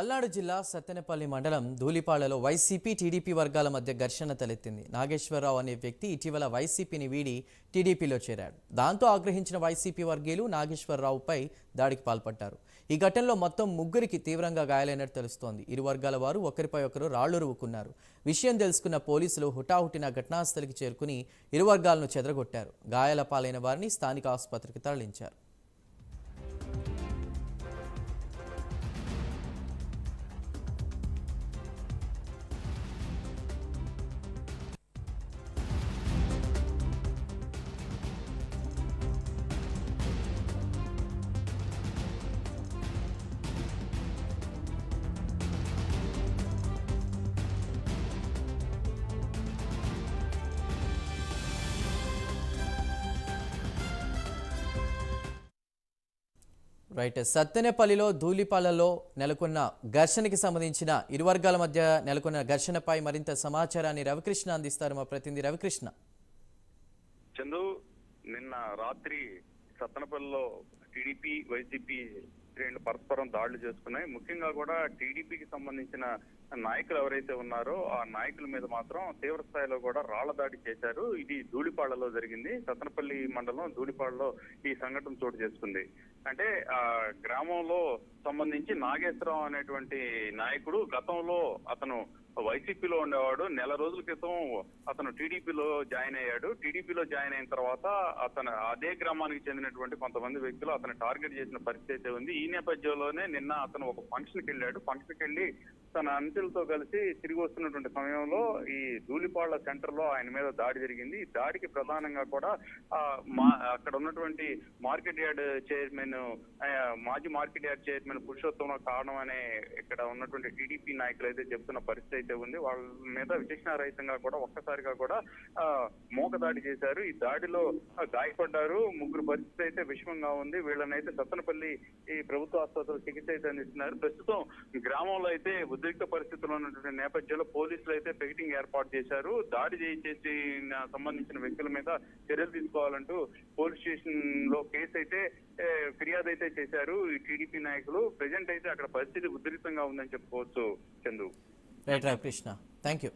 పల్నాడు జిల్లా సత్తెనపల్లి మండలం ధూళిపాళ్లలో YCP TDP వర్గాల మధ్య ఘర్షణ తలెత్తింది. నాగేశ్వరరావు అనే వ్యక్తి ఇటీవల వైసీపీని వీడి టీడీపీలో చేరాడు. దాంతో ఆగ్రహించిన వైసీపీ వర్గీయులు నాగేశ్వరరావుపై దాడికి పాల్పడ్డారు. ఈ ఘటనలో మొత్తం ముగ్గురికి తీవ్రంగా గాయాలైనట్టు తెలుస్తోంది. ఇరు వర్గాల వారు ఒకరిపై ఒకరు రాళ్లు రువ్వుకున్నారు. విషయం తెలుసుకున్న పోలీసులు హుటాహుటిన ఘటనాస్థలికి చేరుకుని ఇరు వర్గాలను చెదరగొట్టారు. గాయాల పాలైన వారిని స్థానిక ఆసుపత్రికి తరలించారు. రైట్. సత్తెనపల్లిలో ధూళిపాళ్లలో నెలకొన్న ఘర్షణకి సంబంధించిన ఇరు వర్గాల మధ్య నెలకొన్న ఘర్షణపై మరింత సమాచారాన్ని రవికృష్ణ అందిస్తారు. మా ప్రతినిధి రవికృష్ణ. చందు, నిన్న రాత్రి సత్తెనపల్లిలో టీడీపీ వైసీపీ శ్రేణులు పరస్పరం దాడులు చేసుకున్నాయి. ముఖ్యంగా కూడా టీడీపీకి సంబంధించిన నాయకులు ఎవరైతే ఉన్నారో ఆ నాయకుల మీద మాత్రం తీవ్ర స్థాయిలో కూడా రాళ్ల దాడి చేశారు. ఇది ధూళిపాళ్లలో జరిగింది. సత్తెనపల్లి మండలం ధూళిపాళ్లలో ఈ సంఘటన చోటు చేసుకుంది. అంటే ఆ గ్రామంలో సంబంధించి నాగేశ్వరరావు అనేటువంటి నాయకుడు గతంలో అతను వైసీపీలో ఉండేవాడు. నెల రోజుల క్రితం అతను టీడీపీలో జాయిన్ అయ్యాడు. టీడీపీలో జాయిన్ అయిన తర్వాత అతను అదే గ్రామానికి చెందినటువంటి కొంతమంది వ్యక్తులు అతను టార్గెట్ చేసిన పరిస్థితి అయితే ఉంది. ఈ నేపథ్యంలోనే నిన్న అతను ఒక ఫంక్షన్కి వెళ్ళాడు. ఫంక్షన్కి వెళ్ళి తన అంచెలతో కలిసి తిరిగి వస్తున్నటువంటి సమయంలో ఈ ధూళిపాళ్ల సెంటర్ లో ఆయన మీద దాడి జరిగింది. ఈ దాడికి ప్రధానంగా కూడా అక్కడ ఉన్నటువంటి మార్కెట్ యార్డ్ చైర్మన్, మాజీ మార్కెట్ యార్డ్ చైర్మన్ పురుషోత్తమ కారణం అనే ఇక్కడ ఉన్నటువంటి టీడీపీ నాయకులు అయితే చెప్తున్న పరిస్థితి అయితే ఉంది. వాళ్ళ మీద విచక్షణారహితంగా కూడా ఒక్కసారిగా కూడా మోక దాడి చేశారు. ఈ దాడిలో గాయపడ్డారు. ముగ్గురు పరిస్థితి అయితే విషమంగా ఉంది. వీళ్ళనైతే సత్తెనపల్లి ఈ ప్రభుత్వ ఆసుపత్రిలో చికిత్స అయితే అందిస్తున్నారు. ప్రస్తుతం గ్రామంలో అయితే ఉద్రిక్త పరిస్థితుల్లో ఉన్నటువంటి నేపథ్యంలో పోలీసులు అయితే పికెటింగ్ ఏర్పాటు చేశారు. దాడి చేసి సంబంధించిన వ్యక్తుల మీద చర్యలు తీసుకోవాలంటూ పోలీస్ స్టేషన్ లో కేసు అయితే ఫిర్యాదు అయితే చేశారు ఈ టీడీపీ నాయకులు. ప్రెజెంట్ అయితే అక్కడ పరిస్థితి ఉద్రిక్తంగా ఉందని చెప్పుకోవచ్చు. Chandu. Right, Krishna, thank you.